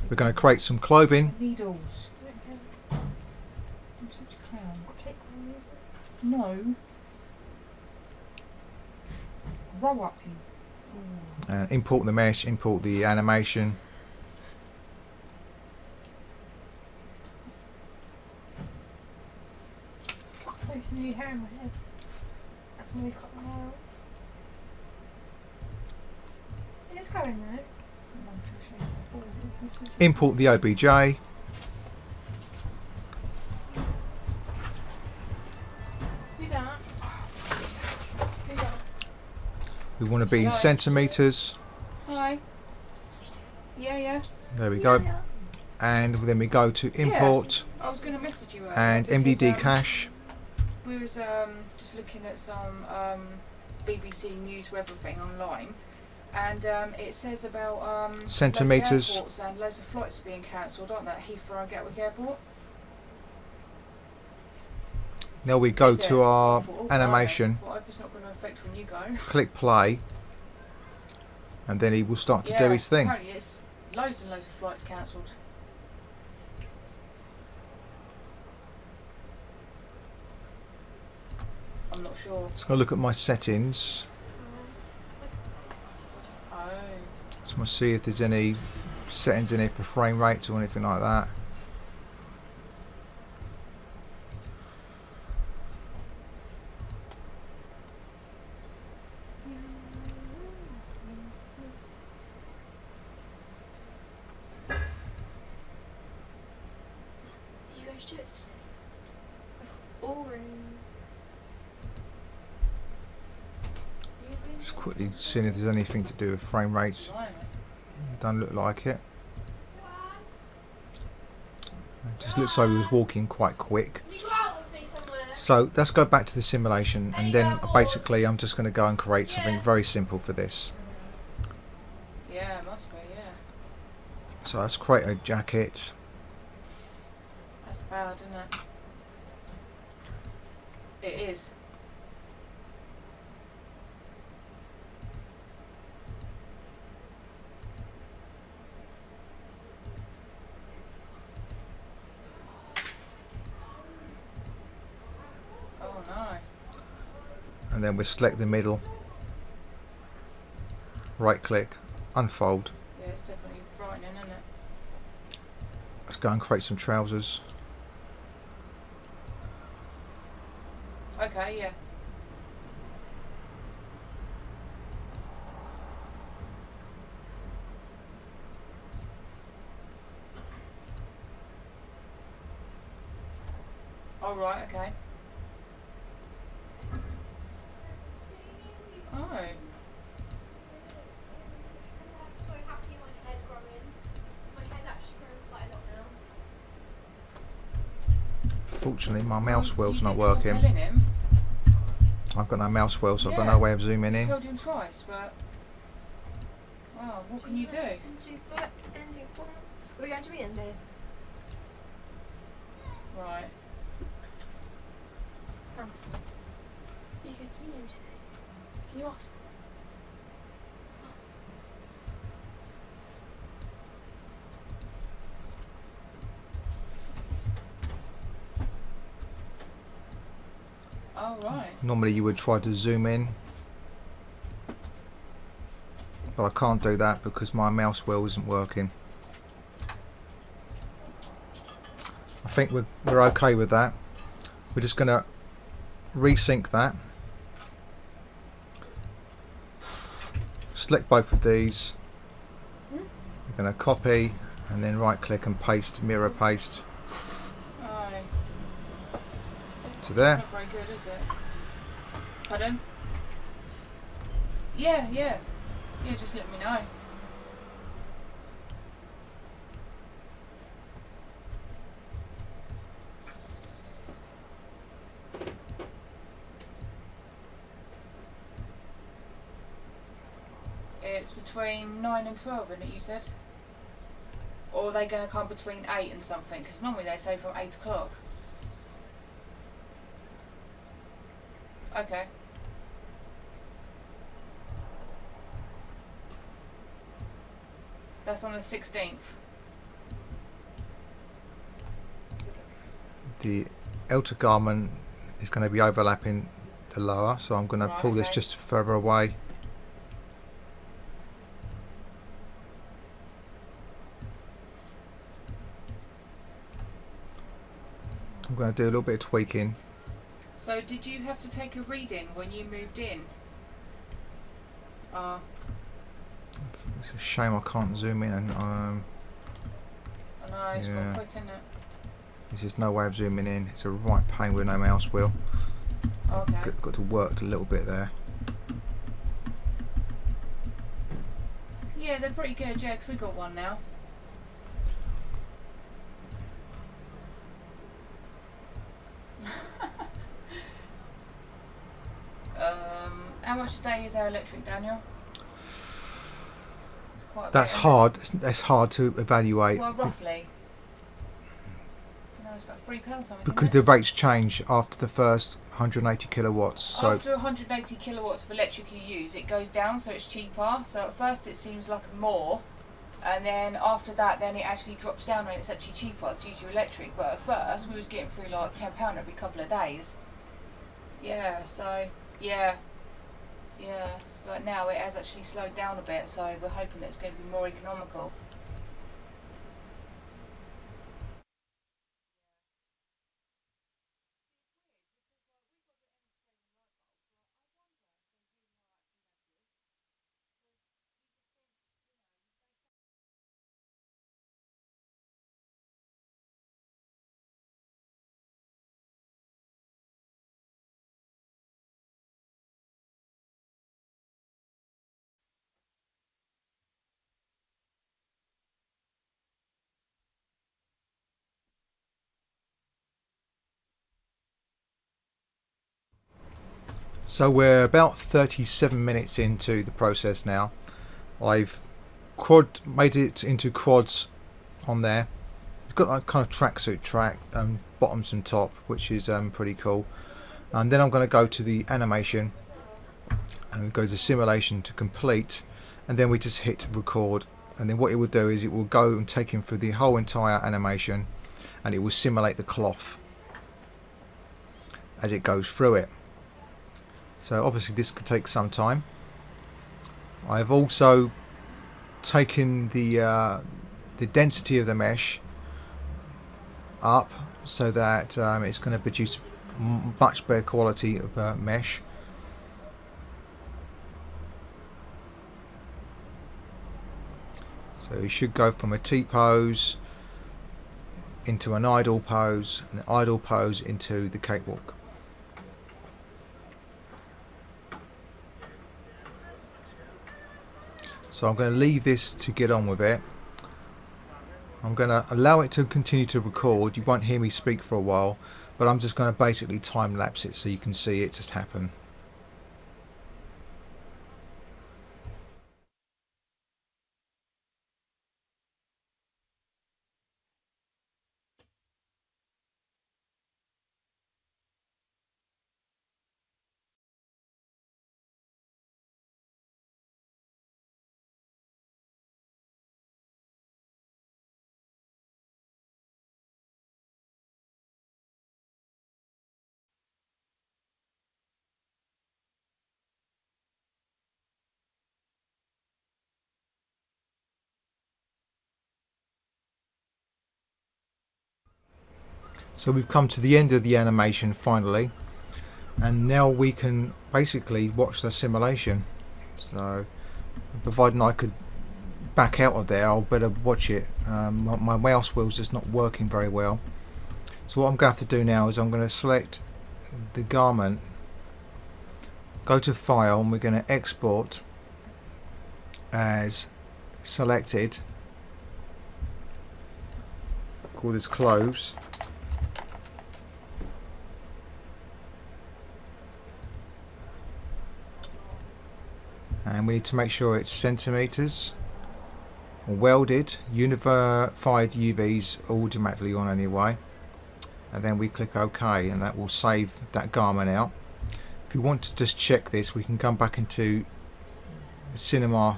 We're going to create some clothing. Needles. I'm such a clown. No. Grow up, you. Import the mesh, import the animation. So it's new hair in my head. That's when we cut my hair out. It's going now. Import the OBJ. Who's that? Who's that? We want to be in centimeters. Hi. Yeah. There we go. Yeah. And then we go to import I was going to message you earlier and because, MDD cache. We was just looking at some BBC News weather thing online, and it says about Centimetres. loads of airports and loads of flights are being cancelled, aren't they? At Heathrow and Gatwick Airport. Now we go Is it? to our I thought, animation, well, I hope it's not going to affect when you go. click play, and then he will start to do his thing. Apparently it's loads and loads of flights cancelled. I'm not sure. Let's go look at my settings. Oh. So we'll see if there's any settings in it for frame rates or anything like that. You guys do it today? Boring. Just quickly seeing if there's anything to do with frame rates. Blimey. Don't look like it. It just looks like he was walking quite quick. Can you go out with me somewhere? So let's go back to the simulation, and then basically I'm just going to go and create something very simple for this. Yeah, it must be, yeah. So let's create a jacket. That's bad, isn't it? It is. Oh no. And then we select the middle, right click, unfold. Yeah, it's definitely frightening, isn't it? Let's go and create some trousers. Okay, yeah. Oh, right, okay. Oh. So happy my hair's growing. My hair's actually growing quite a lot now. Fortunately my mouse wheel's You not did try working. telling him. I've got no mouse wheel, so I've got Yeah. no way of zooming I in. told him twice, but... Wow, what can you do? Are we going to be in there? Right. You can meet him today. Can you ask? Oh, right. Normally you would try to zoom in, but I can't do that because my mouse wheel isn't working. I think we're okay with that. We're just going to resync that. Select both of these. We're going to copy and then right click and paste, mirror paste Oh, to there. not very good, is it? Pardon? Yeah. Yeah, just let me know. It's between 9 and 12, isn't it, you said? Or are they going to come between 8 and something? Because normally they say from 8 o'clock. Okay. That's on the 16th. the outer garment is going to be overlapping the lower, so I'm going to Right, pull this okay. just further away. I'm going to do a little bit of tweaking. So did you have to take a reading when you moved in? It's a shame I can't zoom in, and I know, it's Yeah. got quick, isn't it? there's just no way of zooming in. It's a right pain with no mouse wheel. Okay. Got to work a little bit there. Yeah, they're pretty good, yeah, 'cause we got one now. How much a day is our electric, Daniel? It's quite a That's bit, hard. That's hard to evaluate Well, roughly. I don't know, it's about £3 something. because isn't the rates change after the first 180 kilowatts. it? So After 180 kilowatts of electric you use, it goes down, so it's cheaper. So at first it seems like more, and then after that, then it actually drops down when it's actually cheaper to use your electric. But at first, we was getting through like £10 every couple of days. Yeah. So yeah. But now it has actually slowed down a bit, so we're hoping that it's going to be more economical. So we're about 37 minutes into the process now. I've made it into quads on there. It's got like kind of tracksuit track, bottoms and top, which is pretty cool. And then I'm going to go to the animation and go to simulation to complete, and then we just hit record. And then what it will do is it will go and take him through the whole entire animation, and it will simulate the cloth as it goes through it. So obviously this could take some time. I've also taken the density of the mesh up so that it's going to produce much better quality of mesh. So you should go from a T-pose into an idle pose, and the idle pose into the cakewalk. So I'm going to leave this to get on with it. I'm going to allow it to continue to record. You won't hear me speak for a while, but I'm just going to basically time lapse it so you can see it just happen. So we've come to the end of the animation finally, and now we can basically watch the simulation. So providing I could back out of there, I'll better watch it. My mouse wheel's just not working very well. So what I'm going to have to do now is I'm going to select the garment, go to file, and we're going to export as selected. Call this close. And we need to make sure it's centimeters, welded, unified UVs automatically on anyway, and then we click OK, and that will save that garment out. If you want to just check this, we can come back into Cinema